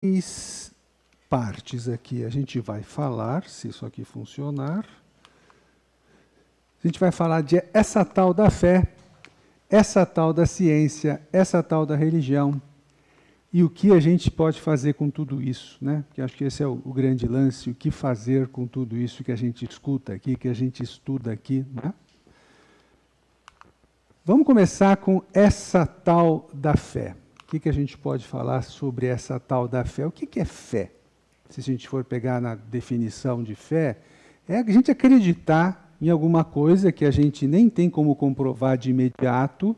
três partes aqui. A gente vai falar, se isso aqui funcionar, a gente vai falar de essa tal da fé, essa tal da ciência, essa tal da religião, e o que a gente pode fazer com tudo isso, né? Porque acho que esse é o grande lance, o que fazer com tudo isso que a gente escuta aqui, que a gente estuda aqui, né? Vamos começar com essa tal da fé. O que a gente pode falar sobre essa tal da fé? O que é fé? Se a gente for pegar na definição de fé, é a gente acreditar em alguma coisa que a gente nem tem como comprovar de imediato,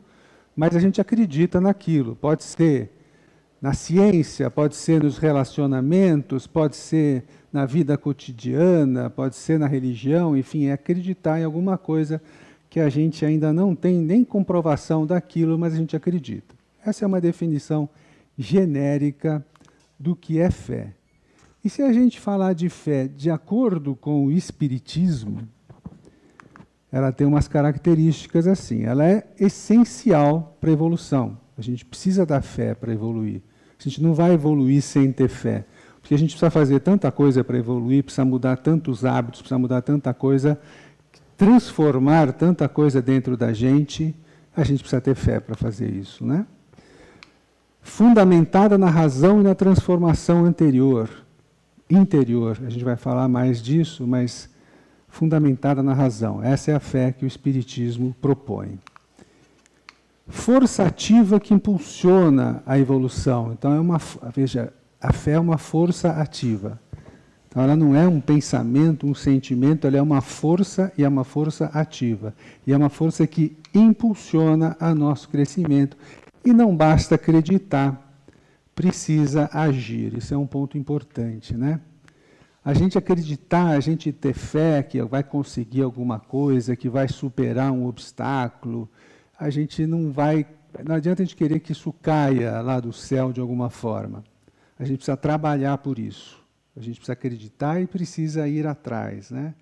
mas a gente acredita naquilo. Pode ser na ciência, pode ser nos relacionamentos, pode ser na vida cotidiana, pode ser na religião, enfim, é acreditar em alguma coisa que a gente ainda não tem nem comprovação daquilo, mas a gente acredita. Essa é uma definição genérica do que é fé. E se a gente falar de fé de acordo com o Espiritismo, ela tem umas características assim. Ela é essencial para a evolução. A gente precisa da fé para evoluir. A gente não vai evoluir sem ter fé. Porque a gente precisa fazer tanta coisa para evoluir, precisa mudar tantos hábitos, precisa mudar tanta coisa, transformar tanta coisa dentro da gente, a gente precisa ter fé para fazer isso, né? Fundamentada na razão e na transformação interior. A gente vai falar mais disso, mas fundamentada na razão. Essa é a fé que o Espiritismo propõe. Força ativa que impulsiona a evolução. Então, veja, a fé é uma força ativa. Então, ela não é um pensamento, um sentimento, ela é uma força e é uma força ativa. E é uma força que impulsiona o nosso crescimento. E não basta acreditar, precisa agir. Isso é um ponto importante, né? A gente acreditar, a gente ter fé que vai conseguir alguma coisa, que vai superar um obstáculo, a gente não adianta a gente querer que isso caia lá do céu de alguma forma. A gente precisa trabalhar por isso. A gente precisa acreditar e precisa ir atrás, né?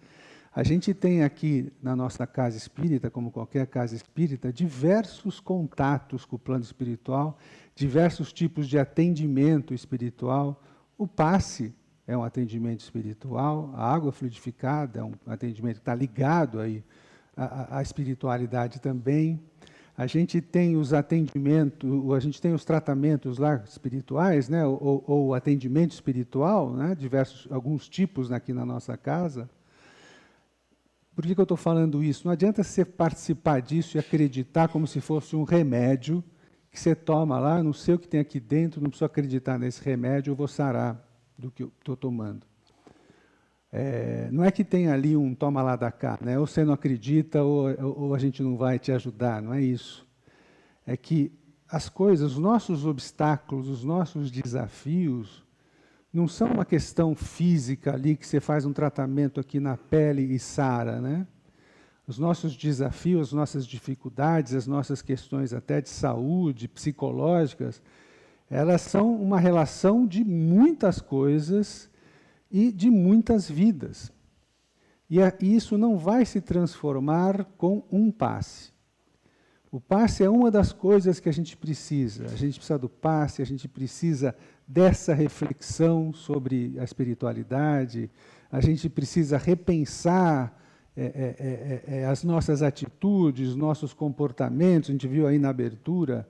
A gente tem aqui na nossa casa espírita, como qualquer casa espírita, diversos contatos com o plano espiritual, diversos tipos de atendimento espiritual. O passe é um atendimento espiritual, a água fluidificada é um atendimento que está ligado aí à espiritualidade também. A gente tem os atendimentos, a gente tem os tratamentos lá espirituais, né, ou atendimento espiritual, né, alguns tipos aqui na nossa casa. Por que eu estou falando isso? Não adianta você participar disso e acreditar como se fosse um remédio que você toma lá, não sei o que tem aqui dentro, não preciso acreditar nesse remédio, eu vou sarar do que eu estou tomando. Não é que tem ali um toma lá da cá, né? Ou você não acredita ou a gente não vai te ajudar, não é isso. É que as coisas, os nossos obstáculos, os nossos desafios, não são uma questão física ali que você faz um tratamento aqui na pele e sara, né? Os nossos desafios, as nossas dificuldades, as nossas questões até de saúde, psicológicas, elas são uma relação de muitas coisas e de muitas vidas. E isso não vai se transformar com um passe. O passe é uma das coisas que a gente precisa. A gente precisa do passe, a gente precisa dessa reflexão sobre a espiritualidade, a gente precisa repensar as nossas atitudes, nossos comportamentos. A gente viu aí na abertura,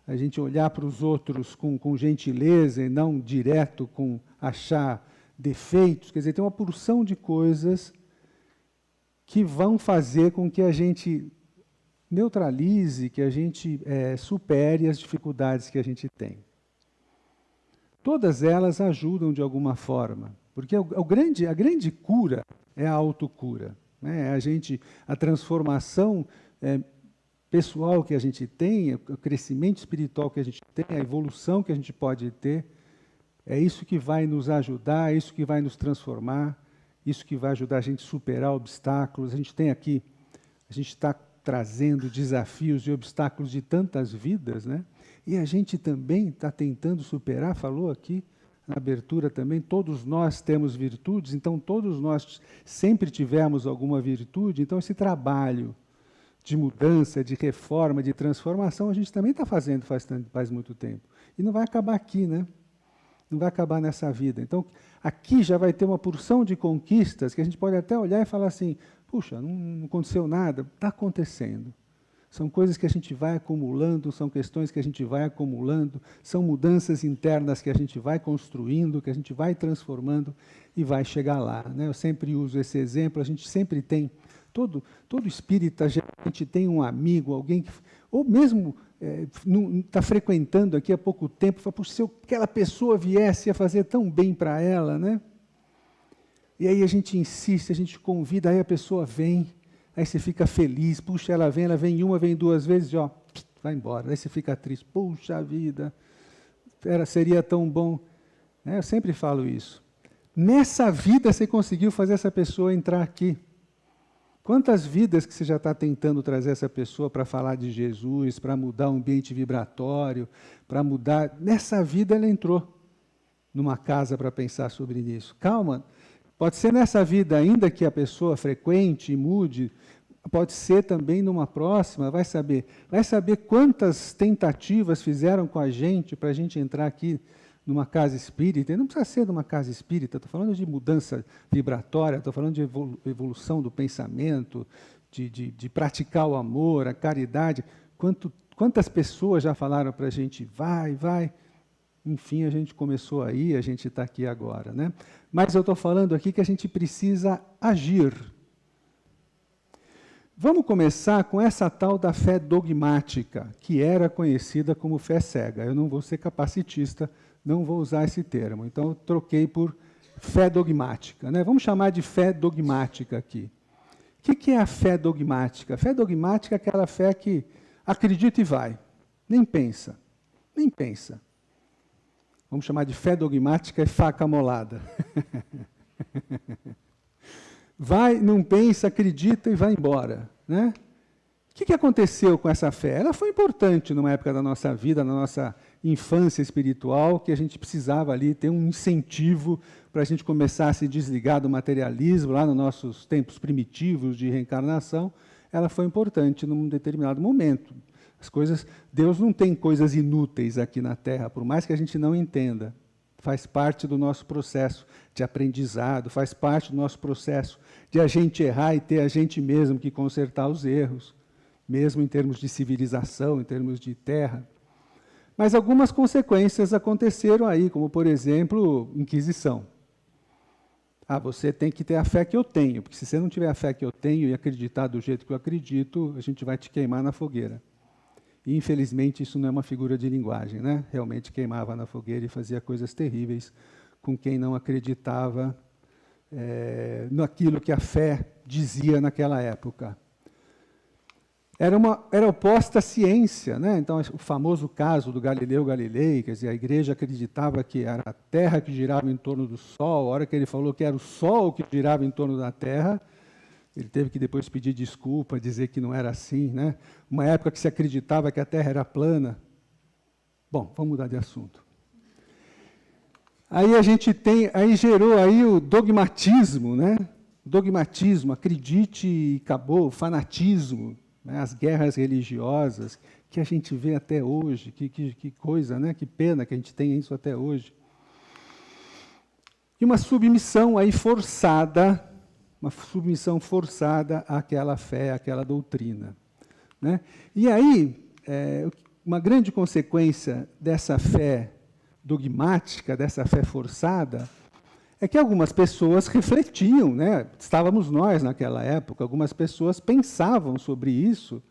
a gente olhar para os outros com gentileza e não direto com achar defeitos. Quer dizer, tem uma porção de coisas que vão fazer com que a gente neutralize, que a gente supere as dificuldades que a gente tem. Todas elas ajudam de alguma forma, porque a grande cura é a autocura, né? A transformação pessoal que a gente tem, o crescimento espiritual que a gente tem, a evolução que a gente pode ter, é isso que vai nos ajudar, é isso que vai nos transformar, isso que vai ajudar a gente a superar obstáculos. A gente tem aqui, a gente está trazendo desafios e obstáculos de tantas vidas, né? E a gente também está tentando superar, falou aqui na abertura também, todos nós temos virtudes, então todos nós sempre tivemos alguma virtude, então esse trabalho de mudança, de reforma, de transformação, a gente também está fazendo faz muito tempo. E não vai acabar aqui, né? Não vai acabar nessa vida. Então, aqui já vai ter uma porção de conquistas que a gente pode até olhar e falar assim, puxa, não aconteceu nada. Está acontecendo. São coisas que a gente vai acumulando, são questões que a gente vai acumulando, são mudanças internas que a gente vai construindo, que a gente vai transformando e vai chegar lá. Né? Eu sempre uso esse exemplo, a gente sempre tem, todo espírita, geralmente tem um amigo, alguém que, ou mesmo está frequentando aqui há pouco tempo, fala, se aquela pessoa viesse a fazer tão bem para ela, né? E aí a gente insiste, a gente convida, aí a pessoa vem, aí você fica feliz, puxa, ela vem uma, vem duas vezes, e ó, vai embora. Aí você fica triste, puxa vida, seria tão bom. Eu sempre falo isso. Nessa vida você conseguiu fazer essa pessoa entrar aqui. Quantas vidas que você já está tentando trazer essa pessoa para falar de Jesus, para mudar o ambiente vibratório, para mudar... Nessa vida ela entrou numa casa para pensar sobre isso. Calma, pode ser nessa vida ainda que a pessoa frequente e mude, pode ser também numa próxima, vai saber quantas tentativas fizeram com a gente para a gente entrar aqui numa casa espírita. E não precisa ser numa casa espírita, estou falando de mudança vibratória, estou falando de evolução do pensamento, de praticar o amor, a caridade. Quantas pessoas já falaram para a gente, vai, enfim, a gente começou aí, a gente está aqui agora. Né? Mas eu estou falando aqui que a gente precisa agir. Vamos começar com essa tal da fé dogmática, que era conhecida como fé cega. Eu não vou ser capacitista, não vou usar esse termo. Então, eu troquei por fé dogmática. Né? Vamos chamar de fé dogmática aqui. O que é a fé dogmática? A fé dogmática é aquela fé que acredita e vai. Nem pensa. Nem pensa. Vamos chamar de fé dogmática e faca amolada. Vai, não pensa, acredita e vai embora. Né? O que aconteceu com essa fé? Ela foi importante numa época da nossa vida, na nossa infância espiritual, que a gente precisava ali ter um incentivo para a gente começar a se desligar do materialismo, lá nos nossos tempos primitivos de reencarnação. Ela foi importante num determinado momento. As coisas, Deus não tem coisas inúteis aqui na Terra, por mais que a gente não entenda. Faz parte do nosso processo de aprendizado, faz parte do nosso processo de a gente errar e ter a gente mesmo que consertar os erros, mesmo em termos de civilização, em termos de terra. Mas algumas consequências aconteceram aí, como, por exemplo, Inquisição. Você tem que ter a fé que eu tenho, porque se você não tiver a fé que eu tenho e acreditar do jeito que eu acredito, a gente vai te queimar na fogueira. E, infelizmente, isso não é uma figura de linguagem, né? Realmente queimava na fogueira e fazia coisas terríveis com quem não acreditava naquilo que a fé dizia naquela época. Era oposta à ciência, né? Então, o famoso caso do Galileu Galilei, quer dizer, a igreja acreditava que era a Terra que girava em torno do Sol, a hora que ele falou que era o Sol que girava em torno da Terra, ele teve que depois pedir desculpa, dizer que não era assim, né? Uma época que se acreditava que a Terra era plana. Bom, vamos mudar de assunto. Aí gerou aí o dogmatismo, né? Dogmatismo, acredite e acabou, fanatismo, né? As guerras religiosas que a gente vê até hoje, que coisa, né? Que pena que a gente tenha isso até hoje. E uma submissão aí forçada, àquela fé, àquela doutrina. Né? E aí, uma grande consequência dessa fé dogmática, dessa fé forçada, é que algumas pessoas refletiam, né? Estávamos nós naquela época, algumas pessoas pensavam sobre isso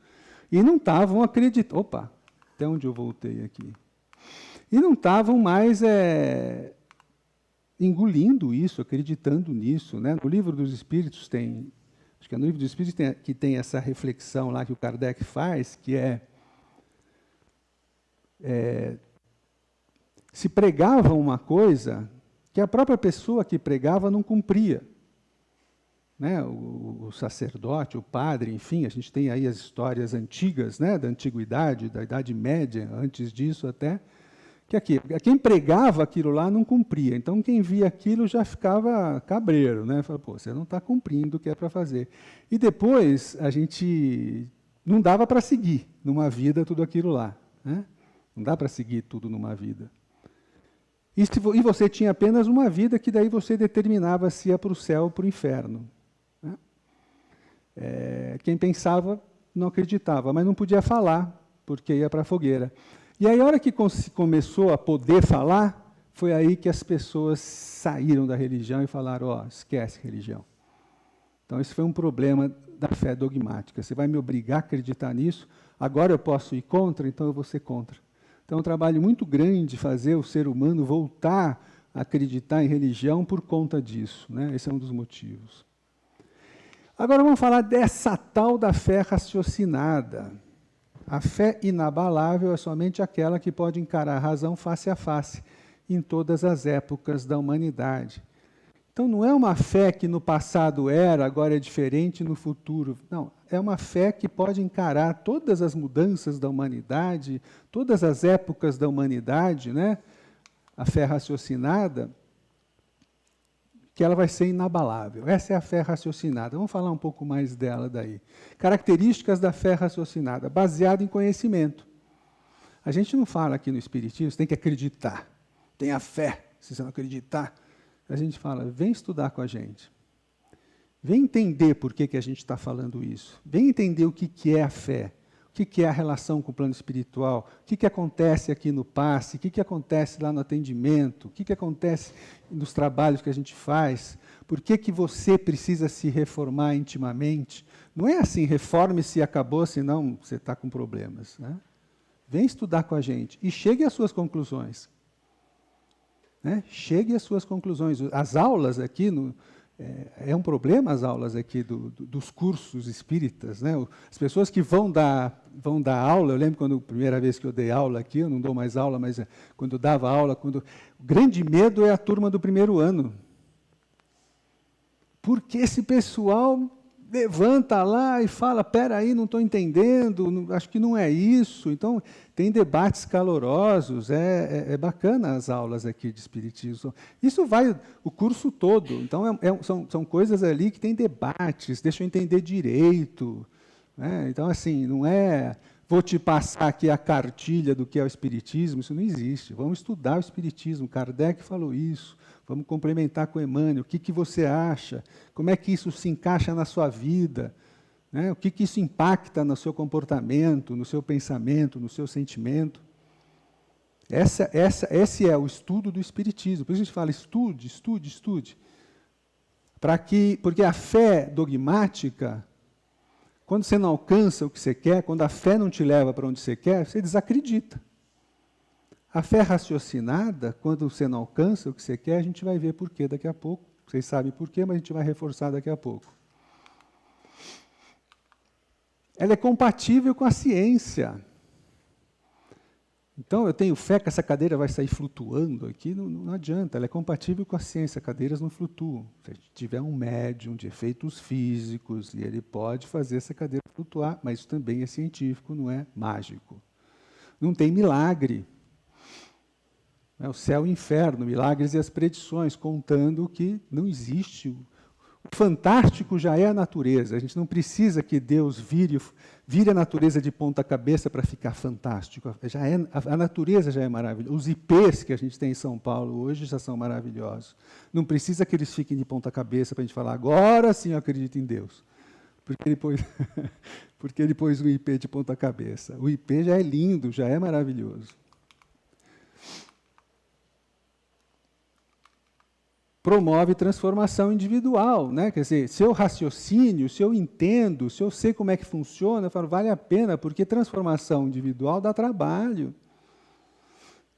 e não estavam acreditando. Opa, até onde eu voltei aqui? E não estavam mais engolindo isso, acreditando nisso. Né? No Livro dos Espíritos tem, acho que é no Livro dos Espíritos que tem essa reflexão lá que o Kardec faz, que se pregava uma coisa que a própria pessoa que pregava não cumpria. Né? O sacerdote, o padre, enfim, a gente tem aí as histórias antigas, né? Da antiguidade, da Idade Média, antes disso até, que quem pregava aquilo lá não cumpria. Então, quem via aquilo já ficava cabreiro, né? Falava, você não está cumprindo o que é para fazer. E depois, a gente não dava para seguir numa vida tudo aquilo lá. Né? Não dá para seguir tudo numa vida. E você tinha apenas uma vida que daí você determinava se ia para o céu ou para o inferno. Né? Quem pensava não acreditava, mas não podia falar, porque ia para a fogueira. E aí, a hora que começou a poder falar, foi aí que as pessoas saíram da religião e falaram, ó, esquece religião. Então, esse foi um problema da fé dogmática. Você vai me obrigar a acreditar nisso, agora eu posso ir contra, então eu vou ser contra. Então, é um trabalho muito grande fazer o ser humano voltar a acreditar em religião por conta disso. Né? Esse é um dos motivos. Agora vamos falar dessa tal da fé raciocinada. A fé inabalável é somente aquela que pode encarar a razão face a face, em todas as épocas da humanidade. Então não é uma fé que no passado era, agora é diferente no futuro. Não, é uma fé que pode encarar todas as mudanças da humanidade, todas as épocas da humanidade, né? A fé raciocinada, que ela vai ser inabalável. Essa é a fé raciocinada. Vamos falar um pouco mais dela daí. Características da fé raciocinada, baseada em conhecimento. A gente não fala aqui no Espiritismo, você tem que acreditar. Tenha fé. Se você não acreditar, a gente fala, vem estudar com a gente. Vem entender por que a gente está falando isso. Vem entender o que é a fé. O que é a relação com o plano espiritual, o que acontece aqui no passe, o que acontece lá no atendimento, o que acontece nos trabalhos que a gente faz, por que você precisa se reformar intimamente. Não é assim, reforme-se e acabou, senão você está com problemas. Né? Vem estudar com a gente e chegue às suas conclusões. Né? Chegue às suas conclusões. As aulas aqui é um problema as aulas aqui dos cursos espíritas. Né? As pessoas que vão dar aula, eu lembro quando a primeira vez que eu dei aula aqui, eu não dou mais aula, mas quando eu dava aula, o grande medo é a turma do primeiro ano. Porque esse pessoal levanta lá e fala, peraí, não estou entendendo, acho que não é isso. Então, tem debates calorosos, é bacana as aulas aqui de Espiritismo. Isso vai o curso todo. Então, são coisas ali que tem debates, deixa eu entender direito. Né? Então, assim, não é, vou te passar aqui a cartilha do que é o Espiritismo, isso não existe. Vamos estudar o Espiritismo, Kardec falou isso. Vamos complementar com Emmanuel. O que você acha? Como é que isso se encaixa na sua vida? Né? O que isso impacta no seu comportamento, no seu pensamento, no seu sentimento? Esse é o estudo do Espiritismo. Por isso a gente fala, estude, estude, estude. Porque a fé dogmática, quando você não alcança o que você quer, quando a fé não te leva para onde você quer, você desacredita. A fé raciocinada, quando você não alcança o que você quer, a gente vai ver por quê daqui a pouco. Vocês sabem por quê, mas a gente vai reforçar daqui a pouco. Ela é compatível com a ciência. Então, eu tenho fé que essa cadeira vai sair flutuando aqui, não adianta. Ela é compatível com a ciência, cadeiras não flutuam. Se a gente tiver um médium de efeitos físicos, e ele pode fazer essa cadeira flutuar, mas isso também é científico, não é mágico. Não tem milagre. O céu e o inferno, milagres e as predições, contando que não existe. O fantástico já é a natureza. A gente não precisa que Deus vire a natureza de ponta cabeça para ficar fantástico. A natureza já é maravilhosa. Os IPs que a gente tem em São Paulo hoje já são maravilhosos. Não precisa que eles fiquem de ponta cabeça para a gente falar, agora sim eu acredito em Deus. Porque ele pôs o IP de ponta cabeça. O IP já é lindo, já é maravilhoso. Promove transformação individual, né? Quer dizer, se eu raciocínio, se eu entendo, se eu sei como é que funciona, eu falo, vale a pena, porque transformação individual dá trabalho.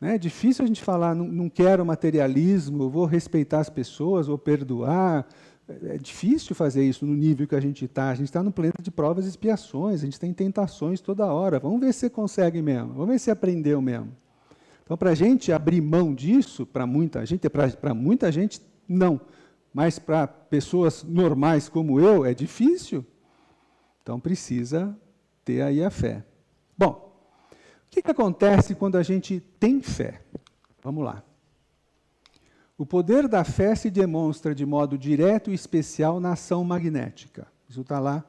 Né? É difícil a gente falar, não quero materialismo, vou respeitar as pessoas, vou perdoar. É difícil fazer isso no nível que a gente está. A gente está no planeta de provas e expiações, a gente tem tentações toda hora. Vamos ver se você consegue mesmo, vamos ver se aprendeu mesmo. Então, para a gente abrir mão disso, para muita gente, não. Mas para pessoas normais como eu, é difícil. Então, precisa ter aí a fé. Bom, o que acontece quando a gente tem fé? Vamos lá. O poder da fé se demonstra de modo direto e especial na ação magnética. Isso está lá.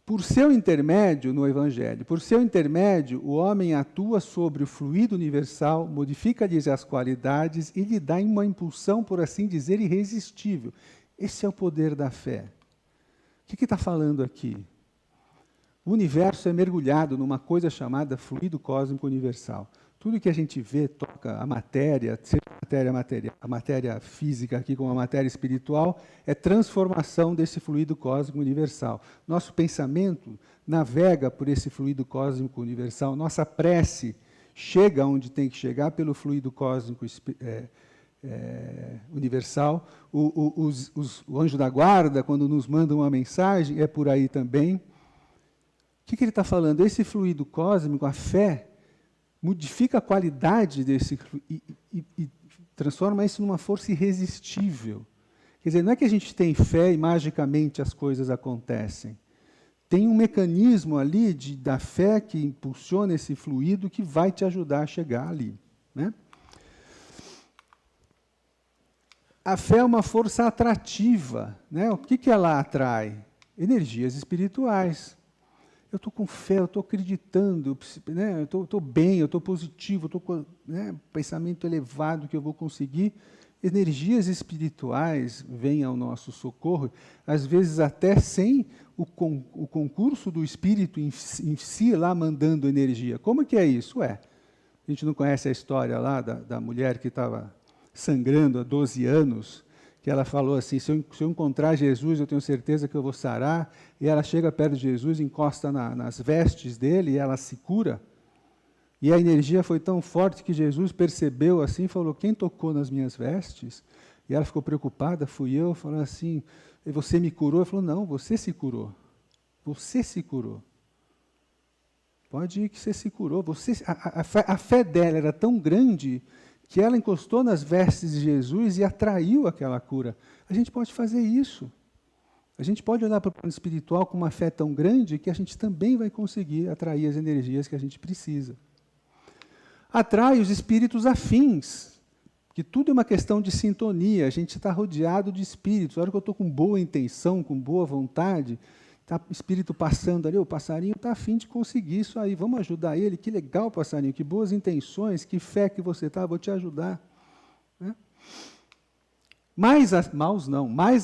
Por seu intermédio, no Evangelho, por seu intermédio, o homem atua sobre o fluido universal, modifica-lhes as qualidades e lhe dá uma impulsão, por assim dizer, irresistível. Esse é o poder da fé. O que está falando aqui? O universo é mergulhado numa coisa chamada fluido cósmico universal. Tudo que a gente vê, toca, a matéria, seja a matéria física aqui como a matéria espiritual, é transformação desse fluido cósmico universal. Nosso pensamento navega por esse fluido cósmico universal, nossa prece chega onde tem que chegar pelo fluido cósmico universal. O anjo da guarda, quando nos manda uma mensagem, é por aí também. O que ele está falando? Esse fluido cósmico, a fé, modifica a qualidade desse e transforma isso numa força irresistível. Quer dizer, não é que a gente tem fé e magicamente as coisas acontecem. Tem um mecanismo ali da fé que impulsiona esse fluido que vai te ajudar a chegar ali, né? A fé é uma força atrativa, né? O que ela atrai? Energias espirituais. Eu estou com fé, eu estou acreditando, né? Eu estou bem, eu estou positivo, eu estou com, né, pensamento elevado que eu vou conseguir. Energias espirituais vêm ao nosso socorro, às vezes até sem o concurso do espírito em si lá mandando energia. Como que é isso? A gente não conhece a história lá da mulher que estava sangrando há 12 anos, que ela falou assim, se eu encontrar Jesus, eu tenho certeza que eu vou sarar, e ela chega perto de Jesus, encosta nas vestes dele, e ela se cura, e a energia foi tão forte que Jesus percebeu assim, falou, quem tocou nas minhas vestes? E ela ficou preocupada, fui eu, falou assim, você me curou? Ele falou, não, você se curou, você se curou. Pode ir que você se curou, a fé dela era tão grande, que ela encostou nas vestes de Jesus e atraiu aquela cura. A gente pode fazer isso. A gente pode olhar para o plano espiritual com uma fé tão grande que a gente também vai conseguir atrair as energias que a gente precisa. Atrai os espíritos afins, que tudo é uma questão de sintonia. A gente está rodeado de espíritos. A hora que eu estou com boa intenção, com boa vontade, está o espírito passando ali, o passarinho está afim de conseguir isso aí, vamos ajudar ele, que legal passarinho, que boas intenções, que fé que você está, vou te ajudar. Né? Mais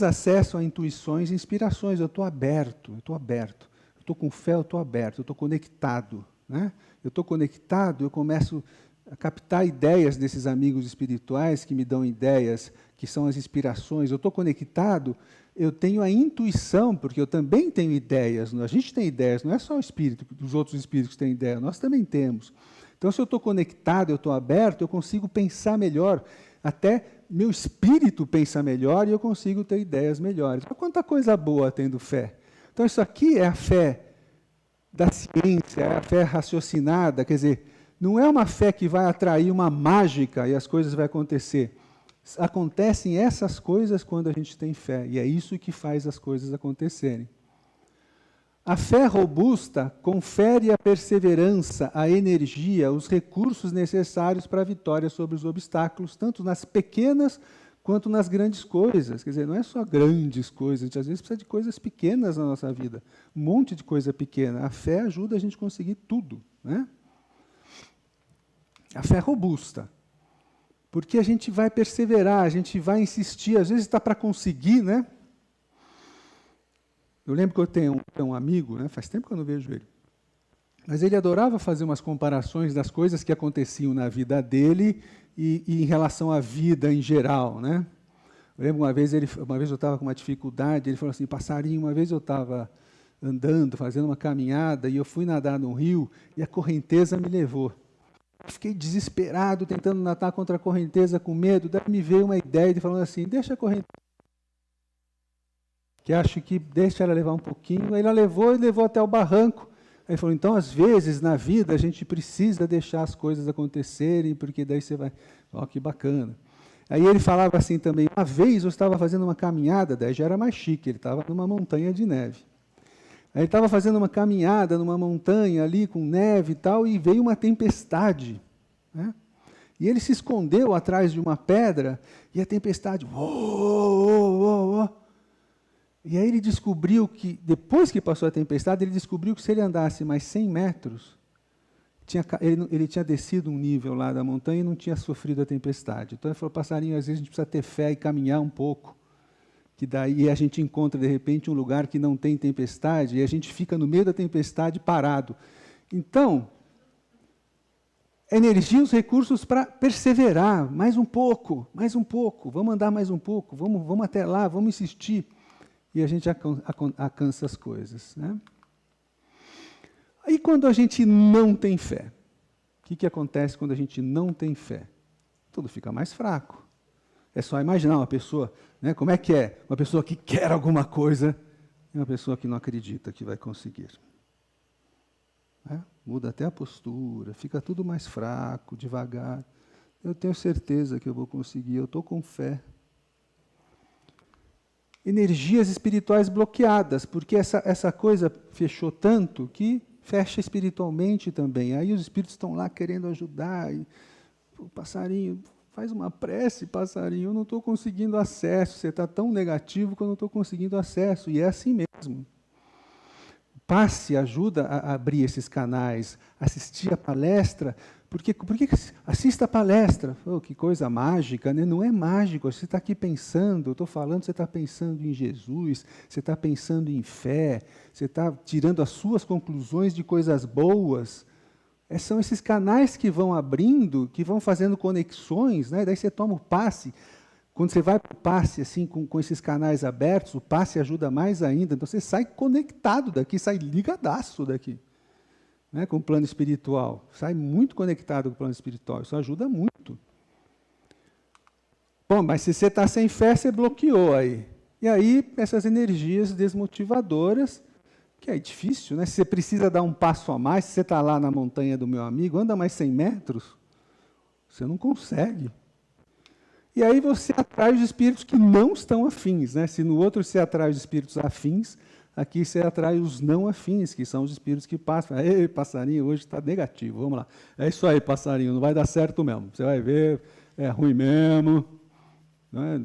acesso a intuições e inspirações, eu estou aberto, eu estou com fé, eu estou aberto, eu estou conectado. Né? Eu estou conectado, eu começo a captar ideias desses amigos espirituais que me dão ideias, que são as inspirações, eu estou conectado, eu tenho a intuição, porque eu também tenho ideias, a gente tem ideias, não é só o espírito, os outros espíritos têm ideia, nós também temos. Então, se eu estou conectado, eu estou aberto, eu consigo pensar melhor, até meu espírito pensa melhor e eu consigo ter ideias melhores. Olha quanta coisa boa tendo fé. Então, isso aqui é a fé da ciência, é a fé raciocinada, quer dizer, não é uma fé que vai atrair uma mágica e as coisas vão acontecer. Acontecem essas coisas quando a gente tem fé, e é isso que faz as coisas acontecerem. A fé robusta confere a perseverança, a energia, os recursos necessários para a vitória sobre os obstáculos, tanto nas pequenas quanto nas grandes coisas. Quer dizer, não é só grandes coisas, a gente às vezes precisa de coisas pequenas na nossa vida, um monte de coisa pequena. A fé ajuda a gente a conseguir tudo, né? A fé é robusta. Porque a gente vai perseverar, a gente vai insistir, às vezes está para conseguir, né? Eu lembro que eu tenho um amigo, né? Faz tempo que eu não vejo ele, mas ele adorava fazer umas comparações das coisas que aconteciam na vida dele e em relação à vida em geral, né? Eu lembro uma vez eu estava com uma dificuldade, ele falou assim, passarinho, uma vez eu estava andando, fazendo uma caminhada, e eu fui nadar no rio, e a correnteza me levou. Fiquei desesperado, tentando nadar contra a correnteza, com medo. Daí me veio uma ideia de falando assim, deixa a correnteza, que acho que deixa ela levar um pouquinho. Aí ela levou e levou até o barranco. Aí ele falou, então, às vezes, na vida, a gente precisa deixar as coisas acontecerem, porque daí você vai... Ó, que bacana. Aí ele falava assim também, uma vez eu estava fazendo uma caminhada, daí já era mais chique, ele estava numa montanha de neve. Aí ele estava fazendo uma caminhada numa montanha ali, com neve e tal, e veio uma tempestade. Né? E ele se escondeu atrás de uma pedra, e a tempestade... E aí ele descobriu que, depois que passou a tempestade, ele descobriu que se ele andasse mais 100 metros, ele tinha descido um nível lá da montanha e não tinha sofrido a tempestade. Então ele falou, passarinho, às vezes a gente precisa ter fé e caminhar um pouco, que daí a gente encontra, de repente, um lugar que não tem tempestade, e a gente fica no meio da tempestade parado. Então, energia, os recursos para perseverar, mais um pouco, vamos andar mais um pouco, vamos até lá, vamos insistir. E a gente alcança as coisas. Né? Aí quando a gente não tem fé, o que acontece quando a gente não tem fé? Tudo fica mais fraco. É só imaginar uma pessoa, né, como é que é? Uma pessoa que quer alguma coisa e uma pessoa que não acredita que vai conseguir. Muda até a postura, fica tudo mais fraco, devagar. Eu tenho certeza que eu vou conseguir, eu estou com fé. Energias espirituais bloqueadas, porque essa coisa fechou tanto que fecha espiritualmente também. Aí os espíritos estão lá querendo ajudar. E, passarinho, faz uma prece, passarinho, eu não estou conseguindo acesso. Você está tão negativo que eu não estou conseguindo acesso. E é assim mesmo. Passe ajuda a abrir esses canais, assistir a palestra. Por que assista a palestra? Oh, que coisa mágica, né? Não é mágico, você está aqui pensando, eu estou falando, você está pensando em Jesus, você está pensando em fé, você está tirando as suas conclusões de coisas boas. São esses canais que vão abrindo, que vão fazendo conexões, né? Daí você toma o passe. Quando você vai para o passe assim, com esses canais abertos, o passe ajuda mais ainda. Então você sai conectado daqui, sai ligadaço daqui. Né, com o plano espiritual. Sai muito conectado com o plano espiritual. Isso ajuda muito. Bom, mas se você está sem fé, você bloqueou aí. E aí, essas energias desmotivadoras, que é difícil, né? Se você precisa dar um passo a mais, se você está lá na montanha do meu amigo, anda mais 100 metros, você não consegue. E aí você atrai os espíritos que não estão afins. Né? Se no outro você atrai os espíritos afins, aqui você atrai os não afins, que são os espíritos que passam. Ei, passarinho, hoje está negativo, vamos lá. É isso aí, passarinho, não vai dar certo mesmo. Você vai ver, é ruim mesmo, né?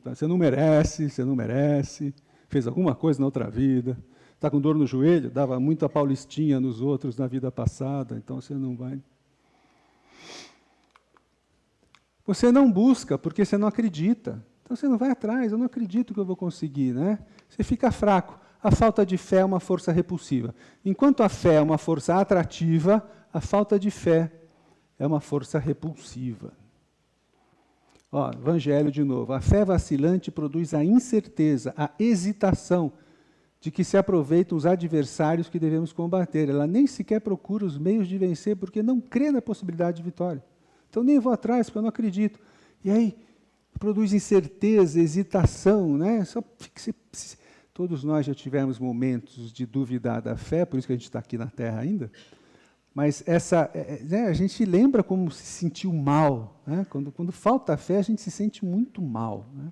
Você não merece, fez alguma coisa na outra vida, está com dor no joelho, dava muita paulistinha nos outros na vida passada, então você não vai. Você não busca porque você não acredita. Então você não vai atrás, eu não acredito que eu vou conseguir. Né? Você fica fraco. A falta de fé é uma força repulsiva. Enquanto a fé é uma força atrativa, a falta de fé é uma força repulsiva. Ó, Evangelho de novo. A fé vacilante produz a incerteza, a hesitação de que se aproveitam os adversários que devemos combater. Ela nem sequer procura os meios de vencer porque não crê na possibilidade de vitória. Então nem vou atrás porque eu não acredito. E aí produz incerteza, hesitação, né? Todos nós já tivemos momentos de duvidar da fé, por isso que a gente está aqui na Terra ainda. Mas né, a gente lembra como se sentiu mal. Né? Quando falta fé, a gente se sente muito mal. Né?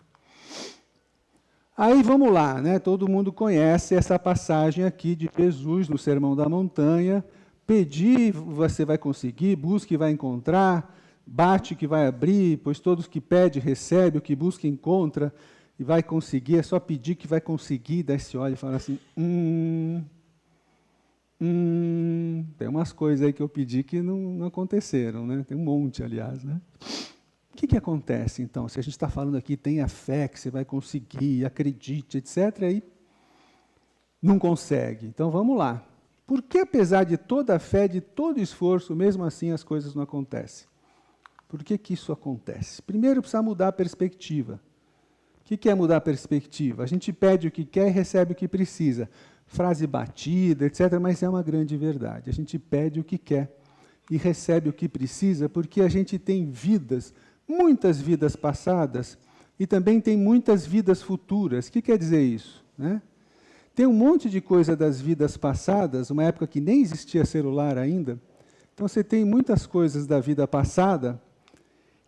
Aí vamos lá, né? Todo mundo conhece essa passagem aqui de Jesus no Sermão da Montanha. Pedir, você vai conseguir, busque, vai encontrar, bate que vai abrir, pois todos que pedem, recebe, o que busca, encontra. E vai conseguir, é só pedir que vai conseguir, daí se olha e fala assim, tem umas coisas aí que eu pedi que não aconteceram, né? Tem um monte, aliás, né? O que acontece, então? Se a gente está falando aqui, tenha fé que você vai conseguir, acredite, etc., aí não consegue. Então, vamos lá. Por que, apesar de toda a fé, de todo esforço, mesmo assim as coisas não acontecem? Por que isso acontece? Primeiro, precisa mudar a perspectiva. O que é mudar a perspectiva? A gente pede o que quer e recebe o que precisa. Frase batida, etc., mas é uma grande verdade. A gente pede o que quer e recebe o que precisa porque a gente tem vidas, muitas vidas passadas e também tem muitas vidas futuras. O que quer dizer isso? Né? Tem um monte de coisa das vidas passadas, uma época que nem existia celular ainda. Então você tem muitas coisas da vida passada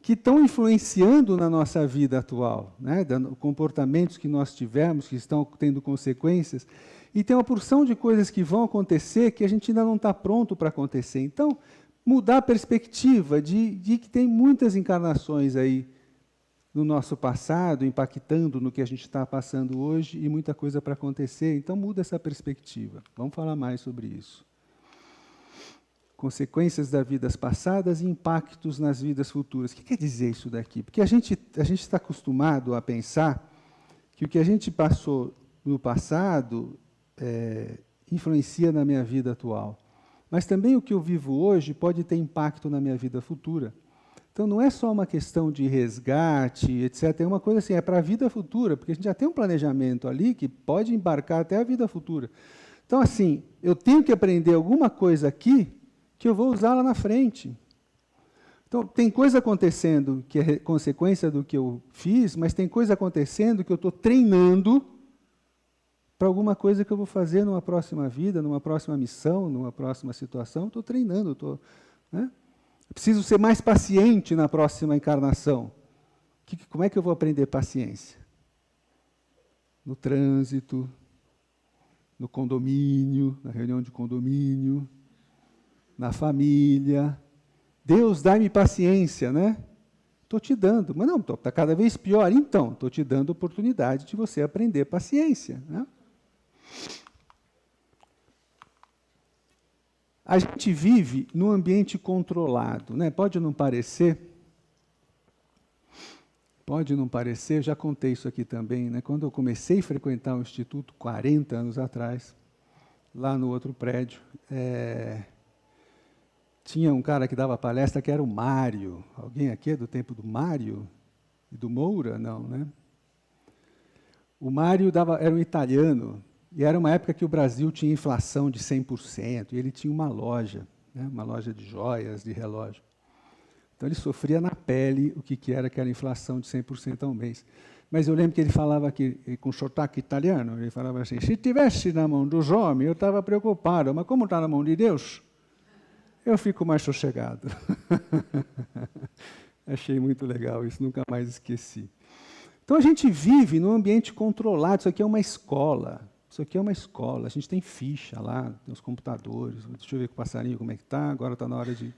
que estão influenciando na nossa vida atual, né? Comportamentos que nós tivemos, que estão tendo consequências, e tem uma porção de coisas que vão acontecer que a gente ainda não está pronto para acontecer. Então, mudar a perspectiva de que tem muitas encarnações aí no nosso passado, impactando no que a gente está passando hoje e muita coisa para acontecer. Então muda essa perspectiva. Vamos falar mais sobre isso. Consequências das vidas passadas e impactos nas vidas futuras. O que quer dizer isso daqui? Porque a gente está acostumado a pensar que o que a gente passou no passado influencia na minha vida atual. Mas também o que eu vivo hoje pode ter impacto na minha vida futura. Então não é só uma questão de resgate, etc. É uma coisa assim, é para a vida futura, porque a gente já tem um planejamento ali que pode embarcar até a vida futura. Então, assim, eu tenho que aprender alguma coisa aqui que eu vou usar lá na frente. Então, tem coisa acontecendo que é consequência do que eu fiz, mas tem coisa acontecendo que eu estou treinando para alguma coisa que eu vou fazer numa próxima vida, numa próxima missão, numa próxima situação. Estou treinando, né? Preciso ser mais paciente na próxima encarnação. Como é que eu vou aprender paciência? No trânsito, no condomínio, na reunião de condomínio, na família. Deus, dá-me paciência, né? Estou te dando. Mas não, está cada vez pior. Então, estou te dando a oportunidade de você aprender paciência, né? A gente vive num ambiente controlado, né? Pode não parecer, já contei isso aqui também, né? Quando eu comecei a frequentar o Instituto, 40 anos atrás, lá no outro prédio, tinha um cara que dava palestra que era o Mário. Alguém aqui é do tempo do Mário? E do Moura? Não, né? O Mário era um italiano. E era uma época que o Brasil tinha inflação de 100%, e ele tinha uma loja, né, uma loja de joias, de relógio. Então ele sofria na pele o que era aquela inflação de 100% ao mês. Mas eu lembro que ele falava aqui, com sotaque italiano, ele falava assim, se tivesse na mão dos homens, eu estava preocupado, mas como está na mão de Deus, eu fico mais sossegado. Achei muito legal isso, nunca mais esqueci. Então a gente vive num ambiente controlado, isso aqui é uma escola. Isso aqui é uma escola, a gente tem ficha lá, tem os computadores, deixa eu ver com o passarinho como é que está, agora está na hora de...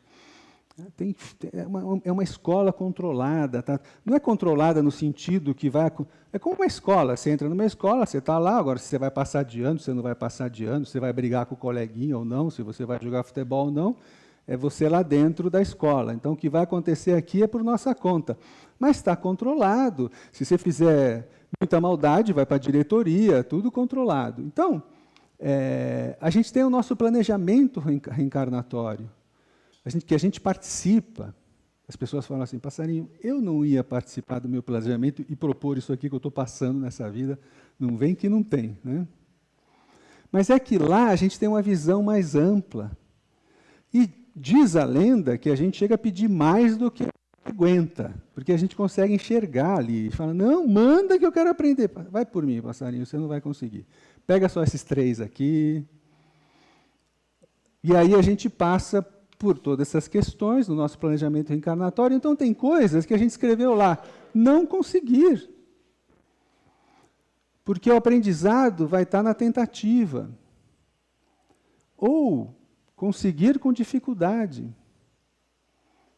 É uma escola controlada, tá? Não é controlada no sentido que vai... É como uma escola, você entra numa escola, você está lá, agora se você vai passar de ano, se você não vai passar de ano, se você vai brigar com o coleguinha ou não, se você vai jogar futebol ou não, é você lá dentro da escola. Então o que vai acontecer aqui é por nossa conta. Mas está controlado, se você fizer... muita maldade, vai para a diretoria, tudo controlado. Então, a gente tem o nosso planejamento reencarnatório, que a gente participa. As pessoas falam assim, passarinho, eu não ia participar do meu planejamento e propor isso aqui que eu estou passando nessa vida, não vem que não tem, né? Mas é que lá a gente tem uma visão mais ampla. E diz a lenda que a gente chega a pedir mais do que aguenta, porque a gente consegue enxergar ali, e fala, não, manda que eu quero aprender. Vai por mim, passarinho, você não vai conseguir. Pega só esses 3 aqui. E aí a gente passa por todas essas questões no nosso planejamento reencarnatório. Então tem coisas que a gente escreveu lá, não conseguir. Porque o aprendizado vai estar na tentativa. Ou conseguir com dificuldade.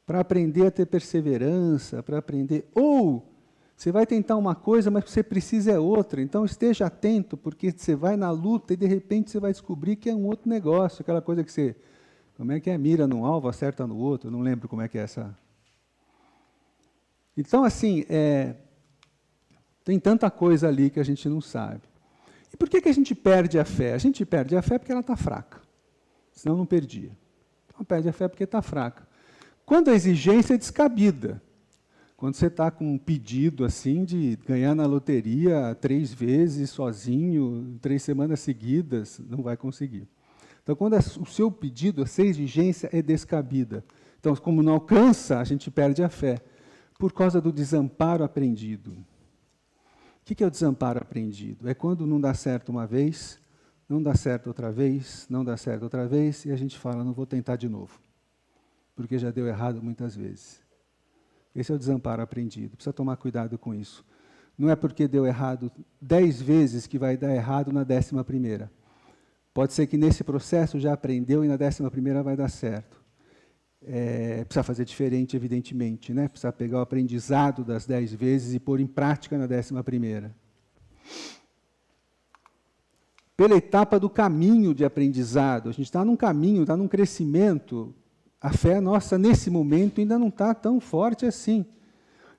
Para aprender a ter perseverança, para aprender... Ou você vai tentar uma coisa, mas o que você precisa é outra. Então esteja atento, porque você vai na luta e de repente você vai descobrir que é um outro negócio. Aquela coisa que você... Como é que é? Mira num alvo, acerta no outro. Eu não lembro como é que é essa... Então, assim, tem tanta coisa ali que a gente não sabe. E por que a gente perde a fé? A gente perde a fé porque ela está fraca. Senão não perdia. Então perde a fé porque está fraca. Quando a exigência é descabida, quando você está com um pedido assim de ganhar na loteria 3 vezes sozinho, 3 semanas seguidas, não vai conseguir. Então, quando o seu pedido, essa exigência é descabida. Então, como não alcança, a gente perde a fé, por causa do desamparo aprendido. O que é o desamparo aprendido? É quando não dá certo uma vez, não dá certo outra vez, não dá certo outra vez, e a gente fala, não vou tentar de novo. Porque já deu errado muitas vezes. Esse é o desamparo aprendido. Precisa tomar cuidado com isso. Não é porque deu errado 10 vezes que vai dar errado na 11ª. Pode ser que nesse processo já aprendeu e na 11ª vai dar certo. precisa fazer diferente, evidentemente, né? Precisa pegar o aprendizado das 10 vezes e pôr em prática na 11ª. Pela etapa do caminho de aprendizado, a gente está num caminho, está num crescimento, a fé nossa, nesse momento, ainda não está tão forte assim.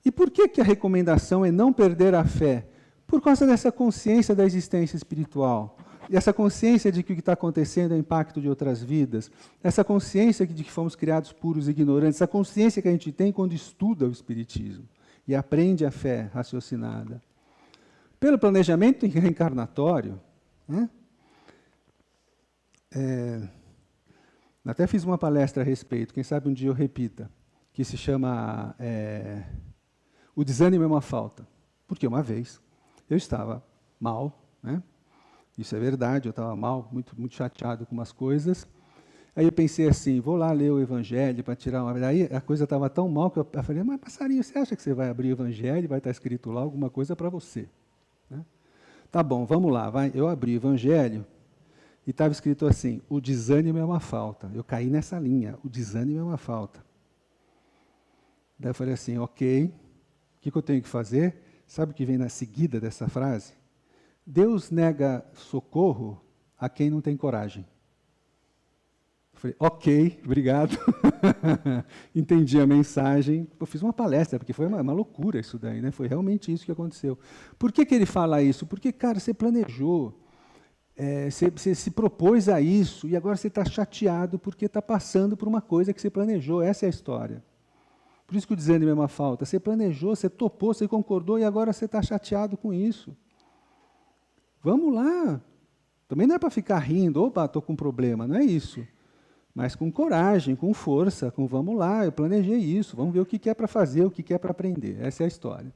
E por que a recomendação é não perder a fé? Por causa dessa consciência da existência espiritual. Essa consciência de que o que está acontecendo é impacto de outras vidas, essa consciência de que fomos criados puros e ignorantes, essa consciência que a gente tem quando estuda o Espiritismo e aprende a fé raciocinada. Pelo planejamento reencarnatório, né? Até fiz uma palestra a respeito, quem sabe um dia eu repita, que se chama O Desânimo é uma Falta. Porque uma vez eu estava mal, né? Isso é verdade, eu estava mal, muito chateado com umas coisas. Aí eu pensei assim, vou lá ler o Evangelho para tirar uma... Aí a coisa estava tão mal que eu falei, mas passarinho, você acha que você vai abrir o Evangelho e vai estar escrito lá alguma coisa para você? Né? Tá bom, vamos lá. Eu abri o Evangelho e estava escrito assim, o desânimo é uma falta. Eu caí nessa linha, o desânimo é uma falta. Daí eu falei assim, ok, o que eu tenho que fazer? Sabe o que vem na seguida dessa frase? Deus nega socorro a quem não tem coragem. Eu falei, ok, obrigado. Entendi a mensagem. Eu fiz uma palestra, porque foi uma loucura isso daí, né? Foi realmente isso que aconteceu. Por que ele fala isso? Porque, cara, você planejou, você se propôs a isso, e agora você está chateado porque está passando por uma coisa que você planejou. Essa é a história. Por isso que o desânimo é uma falta. Você planejou, você topou, você concordou, e agora você está chateado com isso. Vamos lá. Também não é para ficar rindo, opa, estou com um problema, não é isso. Mas com coragem, com força, com vamos lá, eu planejei isso, vamos ver o que é para fazer, o que é para aprender. Essa é a história.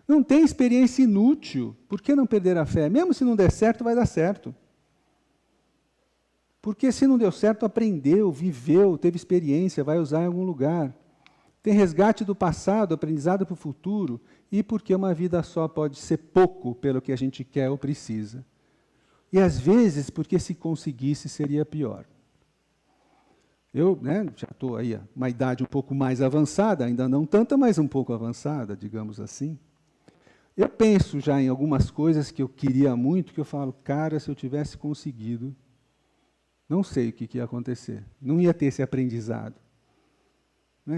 Não tem experiência inútil, por que não perder a fé? Mesmo se não der certo, vai dar certo. Porque se não deu certo, aprendeu, viveu, teve experiência, vai usar em algum lugar. Tem resgate do passado, aprendizado para o futuro, e porque uma vida só pode ser pouco pelo que a gente quer ou precisa. E às vezes, porque se conseguisse, seria pior. Eu já estou aí a uma idade um pouco mais avançada, ainda não tanta, mas um pouco avançada, digamos assim. Eu penso já em algumas coisas que eu queria muito, que eu falo, cara, se eu tivesse conseguido, não sei o que ia acontecer, não ia ter esse aprendizado.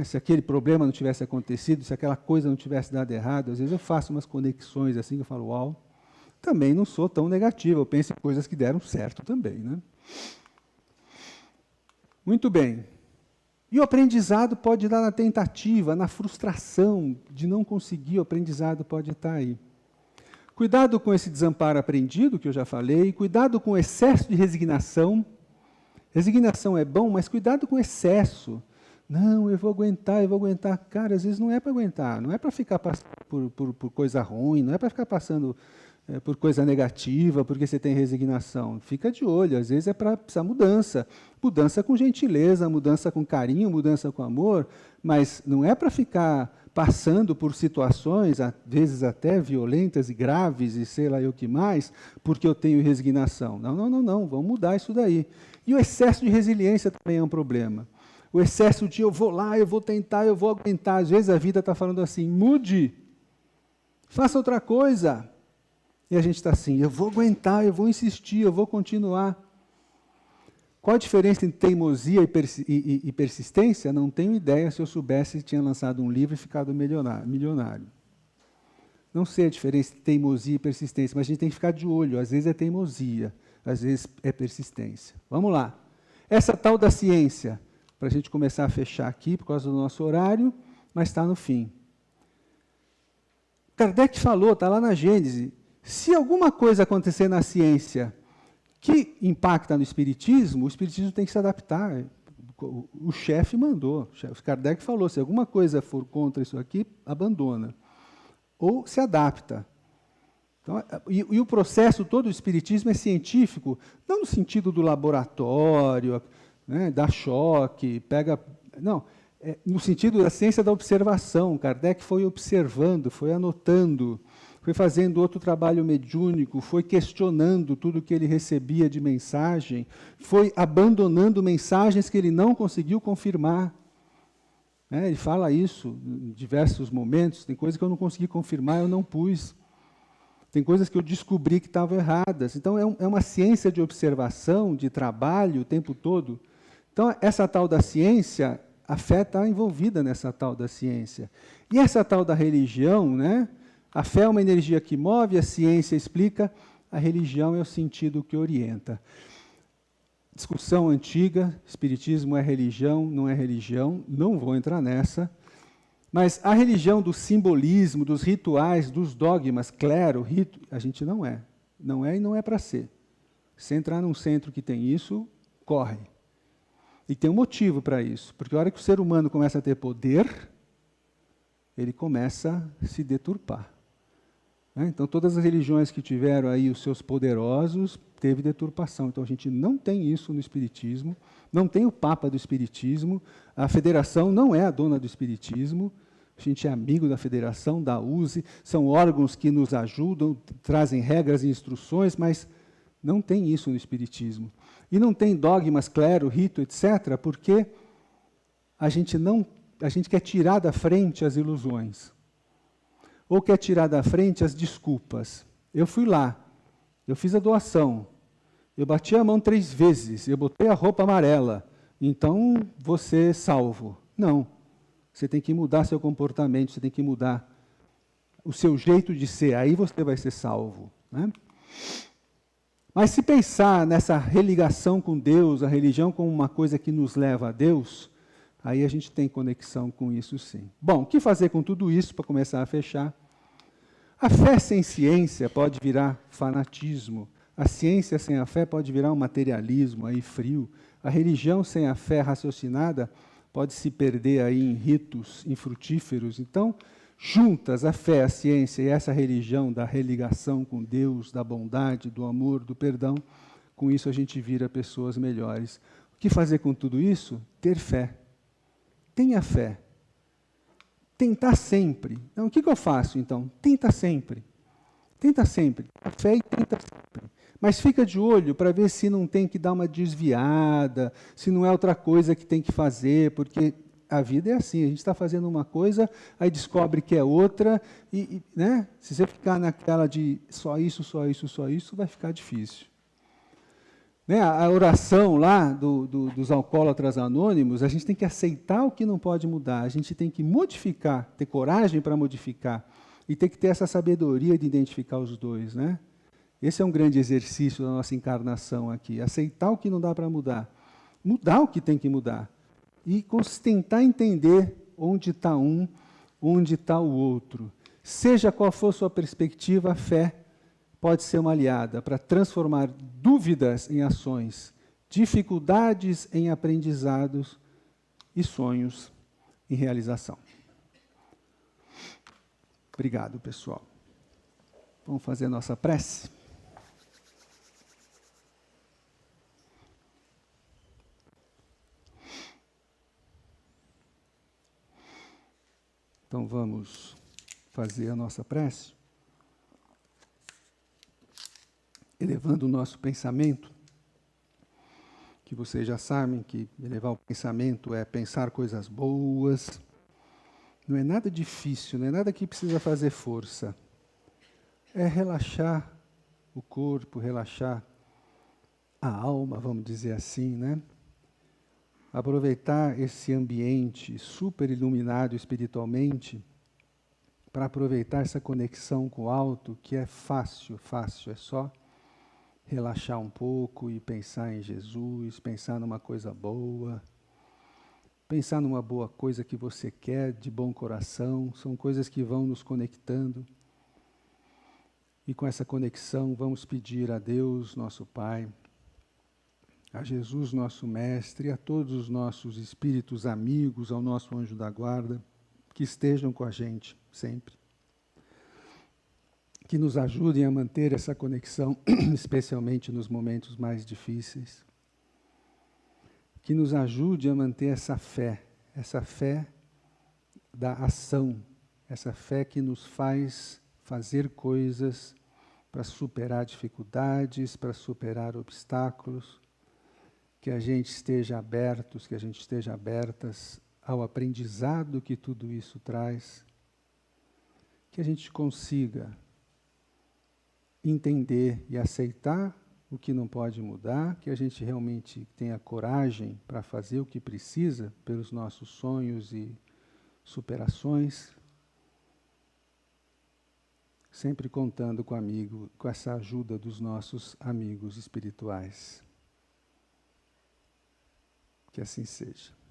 Se aquele problema não tivesse acontecido, se aquela coisa não tivesse dado errado, às vezes eu faço umas conexões assim, que eu falo, uau, também não sou tão negativo, eu penso em coisas que deram certo também. Né? Muito bem. E o aprendizado pode dar na tentativa, na frustração de não conseguir, o aprendizado pode estar aí. Cuidado com esse desamparo aprendido, que eu já falei, cuidado com o excesso de resignação. Resignação é bom, mas cuidado com o excesso. Não, eu vou aguentar. Cara, às vezes não é para aguentar, não é para ficar passando por coisa ruim, não é para ficar passando por coisa negativa, porque você tem resignação. Fica de olho, às vezes é para precisar mudança. Mudança com gentileza, mudança com carinho, mudança com amor, mas não é para ficar passando por situações, às vezes até violentas e graves, e sei lá eu que mais, porque eu tenho resignação. Não, vamos mudar isso daí. E o excesso de resiliência também é um problema. O excesso de eu vou lá, eu vou tentar, eu vou aguentar. Às vezes a vida está falando assim, mude, faça outra coisa. E a gente está assim, eu vou aguentar, eu vou insistir, eu vou continuar. Qual a diferença entre teimosia e persistência? Não tenho ideia, se eu soubesse, tinha lançado um livro e ficado milionário. Não sei a diferença entre teimosia e persistência, mas a gente tem que ficar de olho. Às vezes é teimosia, às vezes é persistência. Vamos lá. Essa tal da ciência, para a gente começar a fechar aqui, por causa do nosso horário, mas está no fim. Kardec falou, está lá na Gênese, se alguma coisa acontecer na ciência que impacta no Espiritismo, o Espiritismo tem que se adaptar. O chefe mandou, o Kardec falou, se alguma coisa for contra isso aqui, abandona. Ou se adapta. Então, e o processo todo do Espiritismo é científico, não no sentido do laboratório, dá choque, pega... Não, no sentido da ciência da observação. Kardec foi observando, foi anotando, foi fazendo outro trabalho mediúnico, foi questionando tudo que ele recebia de mensagem, foi abandonando mensagens que ele não conseguiu confirmar. Ele fala isso em diversos momentos. Tem coisas que eu não consegui confirmar, eu não pus. Tem coisas que eu descobri que estavam erradas. Então, é uma ciência de observação, de trabalho o tempo todo. Então, essa tal da ciência, a fé está envolvida nessa tal da ciência. E essa tal da religião, né? A fé é uma energia que move, a ciência explica, a religião é o sentido que orienta. Discussão antiga, espiritismo é religião, não vou entrar nessa. Mas a religião do simbolismo, dos rituais, dos dogmas, clero, rito, a gente não é. Não é e não é para ser. Se entrar num centro que tem isso, corre. E tem um motivo para isso. Porque a hora que o ser humano começa a ter poder, ele começa a se deturpar. Então, todas as religiões que tiveram aí os seus poderosos, teve deturpação. Então, a gente não tem isso no Espiritismo, não tem o Papa do Espiritismo, a Federação não é a dona do Espiritismo, a gente é amigo da Federação, da USE, são órgãos que nos ajudam, trazem regras e instruções, mas não tem isso no Espiritismo. E não tem dogmas, clero, rito, etc., porque a gente quer tirar da frente as ilusões. Ou quer tirar da frente as desculpas. Eu fui lá, eu fiz a doação, eu bati a mão 3 vezes, eu botei a roupa amarela, então você é salvo. Não. Você tem que mudar seu comportamento, você tem que mudar o seu jeito de ser, aí você vai ser salvo. Né? Mas se pensar nessa religação com Deus, a religião como uma coisa que nos leva a Deus, aí a gente tem conexão com isso sim. Bom, o que fazer com tudo isso, para começar a fechar? A fé sem ciência pode virar fanatismo. A ciência sem a fé pode virar um materialismo aí frio. A religião sem a fé raciocinada pode se perder aí em ritos infrutíferos. Então, juntas a fé, a ciência e essa religião da religação com Deus, da bondade, do amor, do perdão, com isso a gente vira pessoas melhores. O que fazer com tudo isso? Ter fé. Tenha fé. Tentar sempre. Então, o que eu faço, então? Tenta sempre. Tenta sempre. A fé e tenta sempre. Mas fica de olho para ver se não tem que dar uma desviada, se não é outra coisa que tem que fazer, porque a vida é assim, a gente está fazendo uma coisa, aí descobre que é outra, né? Se você ficar naquela de só isso, só isso, só isso, vai ficar difícil. Né? A oração lá dos alcoólatras anônimos, a gente tem que aceitar o que não pode mudar, a gente tem que modificar, ter coragem para modificar, e tem que ter essa sabedoria de identificar os dois. Né? Esse é um grande exercício da nossa encarnação aqui, aceitar o que não dá para mudar, mudar o que tem que mudar, e tentar entender onde está um, onde está o outro. Seja qual for sua perspectiva, a fé pode ser uma aliada para transformar dúvidas em ações, dificuldades em aprendizados e sonhos em realização. Obrigado, pessoal. Vamos fazer a nossa prece? Então vamos fazer a nossa prece, elevando o nosso pensamento, que vocês já sabem que elevar o pensamento é pensar coisas boas, não é nada difícil, não é nada que precisa fazer força, é relaxar o corpo, relaxar a alma, vamos dizer assim, né? Aproveitar esse ambiente super iluminado espiritualmente, para aproveitar essa conexão com o alto, que é fácil, é só relaxar um pouco e pensar em Jesus, pensar numa coisa boa, pensar numa boa coisa que você quer, de bom coração, são coisas que vão nos conectando. E com essa conexão vamos pedir a Deus, nosso Pai, a Jesus, nosso Mestre, a todos os nossos espíritos amigos, ao nosso anjo da guarda, que estejam com a gente sempre. Que nos ajudem a manter essa conexão, especialmente nos momentos mais difíceis. Que nos ajude a manter essa fé da ação, essa fé que nos faz fazer coisas para superar dificuldades, para superar obstáculos, que a gente esteja abertos, que a gente esteja abertas ao aprendizado que tudo isso traz, que a gente consiga entender e aceitar o que não pode mudar, que a gente realmente tenha coragem para fazer o que precisa pelos nossos sonhos e superações, sempre contando com essa ajuda dos nossos amigos espirituais. Que assim seja.